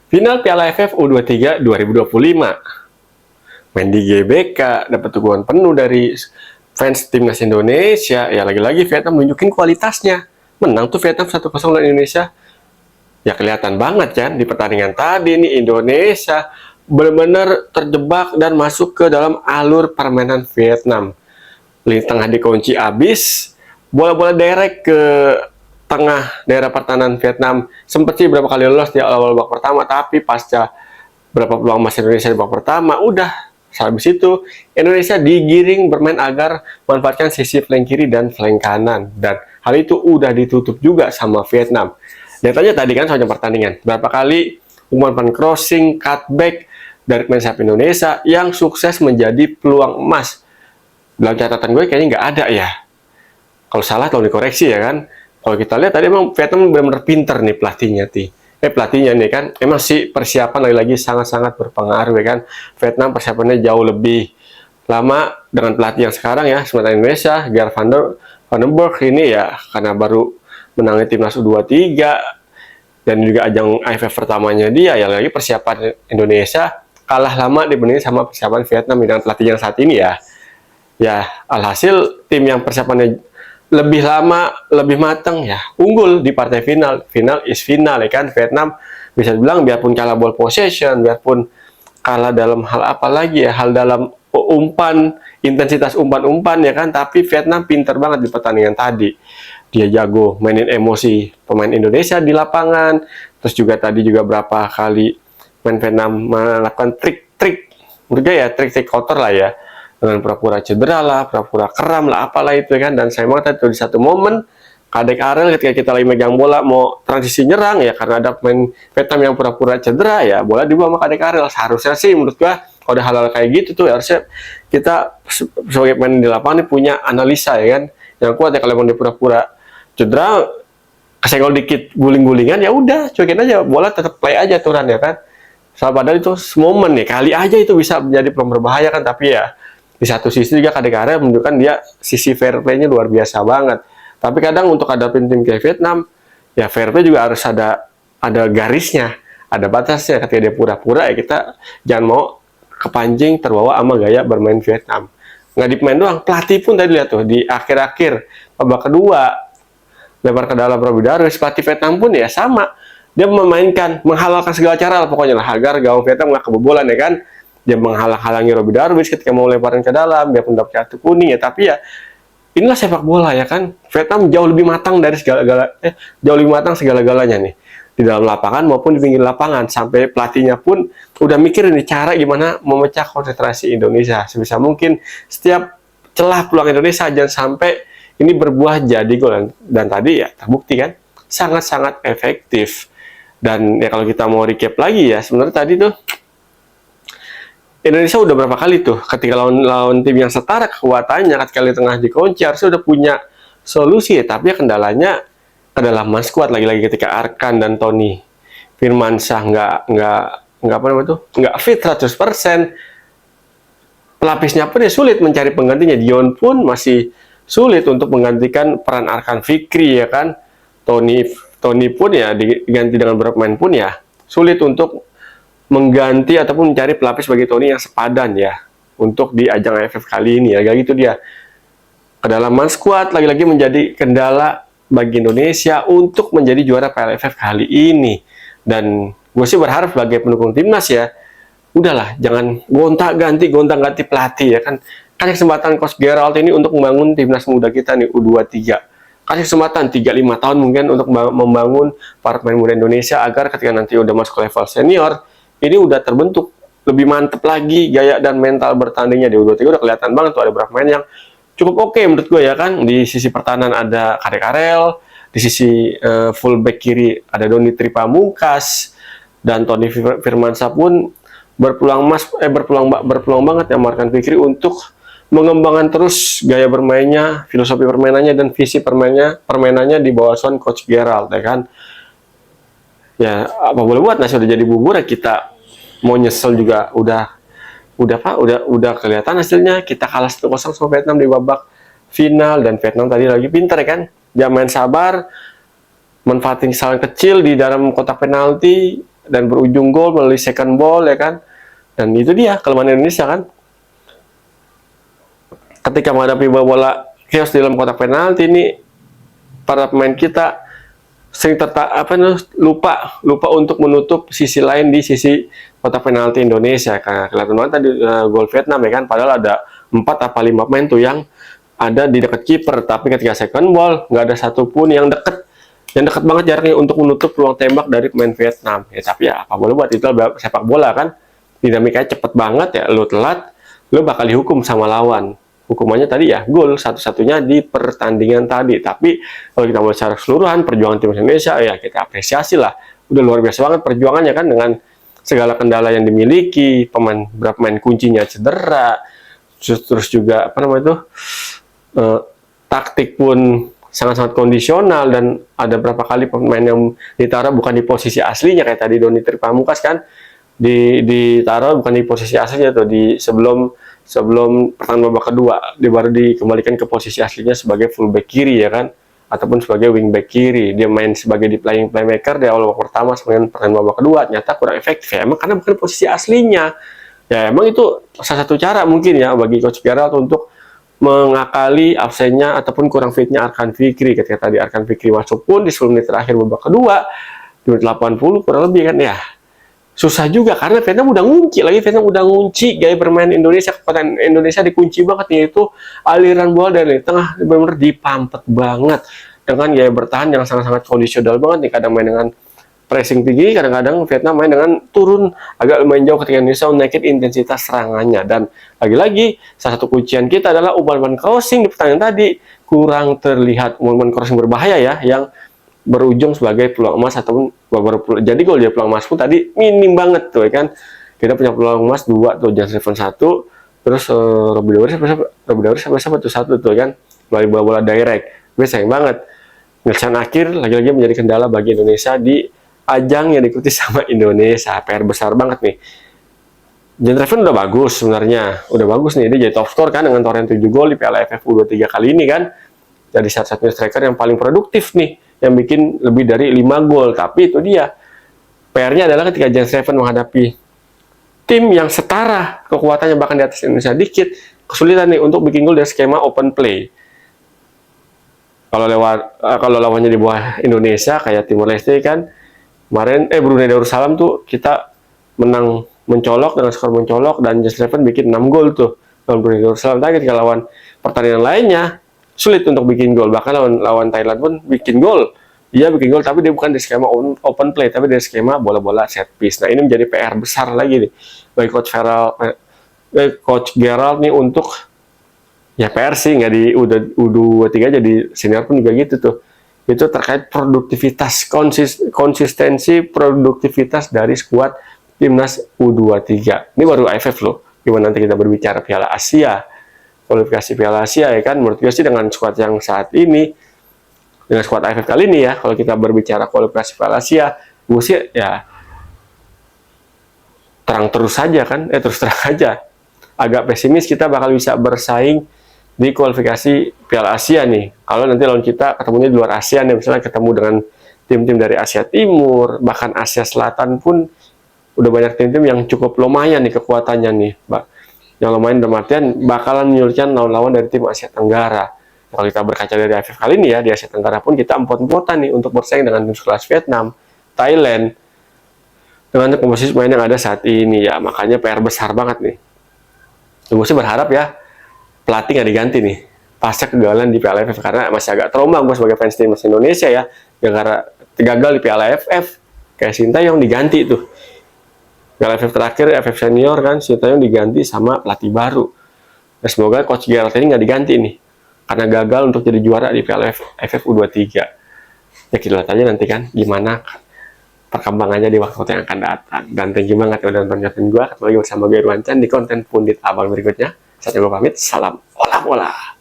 Final Piala AFF U23 2025. Main di GBK, dapat dukungan penuh dari fans timnas Indonesia. Ya lagi-lagi Vietnam nunjukin kualitasnya. Menang tuh Vietnam 1-0 lawan Indonesia. Ya kelihatan banget kan di pertandingan tadi nih Indonesia benar-benar terjebak dan masuk ke dalam alur permainan Vietnam. Lini tengah dikunci abis, bola-bola direct ke tengah daerah pertahanan Vietnam. Sempat sih berapa kali lolos di awal babak pertama, tapi pasca berapa peluang emas Indonesia di babak pertama, udah habis itu Indonesia digiring bermain agar memanfaatkan sisi flank kiri dan flank kanan, dan hal itu udah ditutup juga sama Vietnam. Dan tadi kan soalnya pertandingan, berapa kali umpan crossing, cutback dari pemain sayap Indonesia yang sukses menjadi peluang emas. Dalam catatan gue kayaknya nggak ada ya. Kalau salah tolong dikoreksi ya kan. Kalau kita lihat tadi emang Vietnam benar-benar pinter nih pelatihnya nih kan. Emang sih persiapan lagi-lagi sangat-sangat berpengaruh ya kan. Vietnam persiapannya jauh lebih lama dengan pelatih yang sekarang ya, sementara Indonesia, Geert van den Berg ini ya karena baru menangani timnas U23 dan juga ajang AFF pertamanya dia, ya lagi persiapan Indonesia kalah lama dibandingin sama persiapan Vietnam dengan pelatih yang saat ini ya. Ya, alhasil tim yang persiapannya lebih lama, lebih matang ya, unggul di partai final. Final is final ya kan. Vietnam bisa dibilang biarpun kalah ball possession, biarpun kalah dalam hal apa lagi ya, hal dalam umpan, intensitas umpan-umpan ya kan, tapi Vietnam pinter banget di pertandingan tadi. Dia jago mainin emosi pemain Indonesia di lapangan, terus juga tadi juga berapa kali main Vietnam melakukan trik-trik, menurut gue ya trik-trik kotor lah ya, dengan pura-pura cedera lah, pura-pura kram lah, apalah itu kan. Dan saya mau tadi di satu momen Kadek Arel ketika kita lagi megang bola mau transisi nyerang ya, karena ada pemain Vietnam yang pura-pura cedera ya, bola dibawa sama Kadek Arel. Seharusnya sih menurut gua kalau ada hal-hal kayak gitu tuh harusnya kita sebagai pemain di lapangan punya analisa ya kan yang kuat ya. Kalau emang dia pura-pura cedera, kesenggol dikit guling-gulingan ya udah cuekin aja, bola tetap play aja aturan ya kan. Soal padahal itu momen nih, kali aja itu bisa menjadi peluang berbahaya kan. Tapi ya di satu sisi juga Kadek Arel menunjukkan dia sisi fair play-nya luar biasa banget. Tapi kadang untuk hadapin tim kayak Vietnam, ya fair play juga harus ada garisnya, ada batasnya. Ketika dia pura-pura ya kita jangan mau kepancing terbawa sama gaya bermain Vietnam. Nggak di pemain doang, pelatih pun tadi lihat tuh di akhir-akhir babak kedua lebar ke dalam Robby Darwish, pelatih Vietnam pun ya sama. Dia memainkan, menghalalkan segala cara lah pokoknya lah agar gawang Vietnam nggak kebobolan ya kan. Dia menghalang-halangi Robby Darwish ketika mau lebaran ke dalam, dia pun dapat kartu kuning ya. Tapi ya inilah sepak bola ya kan. Vietnam jauh lebih matang dari jauh lebih matang segala-galanya nih di dalam lapangan maupun di pinggir lapangan. Sampai pelatihnya pun udah mikirin nih cara gimana memecah konsentrasi Indonesia sebisa mungkin. Setiap celah peluang Indonesia jangan sampai ini berbuah jadi gol. Dan tadi ya terbukti kan sangat-sangat efektif. Dan ya kalau kita mau recap lagi ya, sebenarnya tadi tuh Indonesia udah berapa kali tuh ketika lawan tim yang setara kekuatannya, ketika di tengah dikunci harusnya udah punya solusi ya. Tapi ya kendalanya kedalaman skuad lagi-lagi ketika Arkan dan Tony Firmansyah nggak fit 100%. Pelapisnya pun ya sulit mencari penggantinya. Dion pun masih sulit untuk menggantikan peran Arkan Fikri ya kan. Tony pun ya diganti dengan beberapa pemain pun ya sulit untuk mengganti ataupun mencari pelapis bagi Tony yang sepadan ya untuk di ajang AFF kali ini ya. Gitu dia. Kedalaman skuad lagi-lagi menjadi kendala bagi Indonesia untuk menjadi juara Piala AFF kali ini. Dan gue sih berharap sebagai pendukung timnas ya, udahlah jangan gonta-ganti pelatih ya kan. Kasih kesempatan Coach Gerald ini untuk membangun timnas muda kita nih U23. Kasih kesempatan 3-5 tahun mungkin untuk membangun para pemain muda Indonesia agar ketika nanti udah masuk ke level senior ini udah terbentuk lebih mantep lagi gaya dan mental bertandingnya. Di U23 udah kelihatan banget tuh ada beberapa pemain yang cukup oke menurut gue ya kan. Di sisi pertahanan ada Kadek Arel, di sisi fullback kiri ada Doni Tripamungkas, dan Tony Firmansyah pun berpeluang banget ya Arkan Fikri untuk mengembangkan terus gaya bermainnya, filosofi permainannya dan visi permainannya di bawah asuhan Coach Gerald ya kan. Ya apa boleh buat, nasi udah jadi bubur ya, kita mau nyesel juga udah kelihatan hasilnya. Kita kalah 1-0 sama Vietnam di babak final, dan Vietnam tadi lagi pinter ya kan, dia main sabar, manfaatin kesalahan kecil di dalam kotak penalti dan berujung gol melalui second ball ya kan. Dan itu dia kelemahan Indonesia kan. Ketika menghadapi bola chaos di dalam kotak penalti ini, para pemain kita sering lupa untuk menutup sisi lain di sisi kotak penalti Indonesia. Karena kelihatan banget tadi gol Vietnam ya kan, padahal ada 4 apa 5 pemain tuh yang ada di dekat kiper, tapi ketika second ball nggak ada satupun yang dekat banget jaraknya untuk menutup peluang tembak dari pemain Vietnam. Ya tapi ya apa boleh buat, itu sepak bola kan, dinamikanya cepet banget ya, lu telat lu bakal dihukum sama lawan. Hukumannya tadi ya gol satu-satunya di pertandingan tadi. Tapi kalau kita mau secara keseluruhan perjuangan tim Indonesia ya kita apresiasi lah, udah luar biasa banget perjuangannya kan, dengan segala kendala yang dimiliki, beberapa pemain kuncinya cedera, terus juga taktik pun sangat-sangat kondisional, dan ada berapa kali pemain yang ditaruh bukan di posisi aslinya, kayak tadi Doni Tripamungkas kan ditaruh bukan di posisi aslinya tuh, sebelum pertandingan babak kedua dia baru dikembalikan ke posisi aslinya sebagai fullback kiri ya kan, ataupun sebagai wingback kiri. Dia main sebagai di playmaker di awal babak pertama, kemudian pertandingan babak kedua ternyata kurang efektif ya, emang karena bukan posisi aslinya. Ya emang itu salah satu cara mungkin ya bagi Coach Gerald untuk mengakali absennya ataupun kurang fitnya Arkan Fikri. Ketika tadi Arkan Fikri masuk pun di 10 menit terakhir babak kedua, di menit 80 kurang lebih kan ya, susah juga karena Vietnam udah ngunci gaya bermain Indonesia. Kekuatan Indonesia dikunci banget, yaitu aliran bola dari tengah benar-benar dipampet banget dengan gaya bertahan yang sangat-sangat kondisional banget nih. Kadang main dengan pressing tinggi, kadang-kadang Vietnam main dengan turun agak lumayan jauh ketika Indonesia naikin intensitas serangannya. Dan lagi-lagi salah satu kuncian kita adalah umpan crossing di pertandingan tadi kurang terlihat, umpan crossing berbahaya ya, yang berujung sebagai peluang emas ataupun jadi gol. Dia peluang emas pun tadi minim banget tuh ya kan. Kita punya peluang emas 2 tuh, Jan Steven 1, terus Robby Dawari siapa tuh 1 tuh kan, melalui bola direct. Gue sayang banget penyelesaian akhir lagi-lagi menjadi kendala bagi Indonesia di ajang yang diikuti sama Indonesia. PR besar banget nih. Jan Steven udah bagus sebenarnya, udah bagus nih, dia jadi top skor kan dengan torehan 7 gol di Piala AFF U23 kali ini kan. Jadi satu-satunya striker yang paling produktif nih, yang bikin lebih dari 5 gol. Tapi itu dia, PR-nya adalah ketika Jan Steven menghadapi tim yang setara kekuatannya bahkan di atas Indonesia dikit, kesulitan nih untuk bikin gol dari skema open play. Kalau lawannya di bawah Indonesia kayak Timor Leste kan, kemarin Brunei Darussalam tuh kita menang mencolok dengan skor mencolok, dan Jan Steven bikin 6 gol tuh lawan Brunei Darussalam. Tapi ketika lawan pertandingan lainnya sulit untuk bikin gol, bahkan lawan Thailand pun bikin gol. Dia bikin gol tapi dia bukan di skema open play, tapi dari skema bola-bola set piece. Nah ini menjadi PR besar lagi nih bagi Coach Gerald nih, untuk ya PR sih nggak di U23 jadi senior pun juga gitu tuh. Itu terkait produktivitas, konsistensi produktivitas dari skuad timnas U23. Ini baru AFF loh. Gimana nanti kita berbicara Piala Asia, kualifikasi Piala Asia ya kan, menurut gue sih dengan skuad yang saat ini, dengan skuad AFF kali ini ya, kalau kita berbicara kualifikasi Piala Asia, gue sih ya terus terang aja agak pesimis kita bakal bisa bersaing di kualifikasi Piala Asia nih. Kalau nanti lawan kita ketemunya di luar ASEAN ya, misalnya ketemu dengan tim-tim dari Asia Timur, bahkan Asia Selatan pun udah banyak tim-tim yang cukup lumayan nih kekuatannya nih, yang lumayan dalam artian bakalan menyulitkan lawan-lawan dari tim Asia Tenggara. Kalau kita berkaca dari AFF kali ini ya, di Asia Tenggara pun kita empot-empotan nih untuk bersaing dengan tim sekelas Vietnam, Thailand, dengan komposisi pemain yang ada saat ini ya. Makanya PR besar banget nih. Gue sih berharap ya pelatih nggak diganti nih pasca kegagalan di Piala AFF, karena masih agak trauma gue sebagai fans timnas Indonesia ya, gara-gara gagal di Piala AFF. Kayak Sintayong diganti tuh, Piala AFF terakhir AFF senior kan, Sintayong diganti sama pelatih baru. Nah, semoga Coach Gerald ini nggak diganti nih karena gagal untuk jadi juara di Piala AFF U23. Ya kita lihat aja nanti kan gimana perkembangannya di waktu yang akan datang. Dan thank you banget udah nonton gue. Ketemu lagi bersama gue Irwan Chan di konten Pundit Abang berikutnya. Saya gue pamit. Salam olah-olah.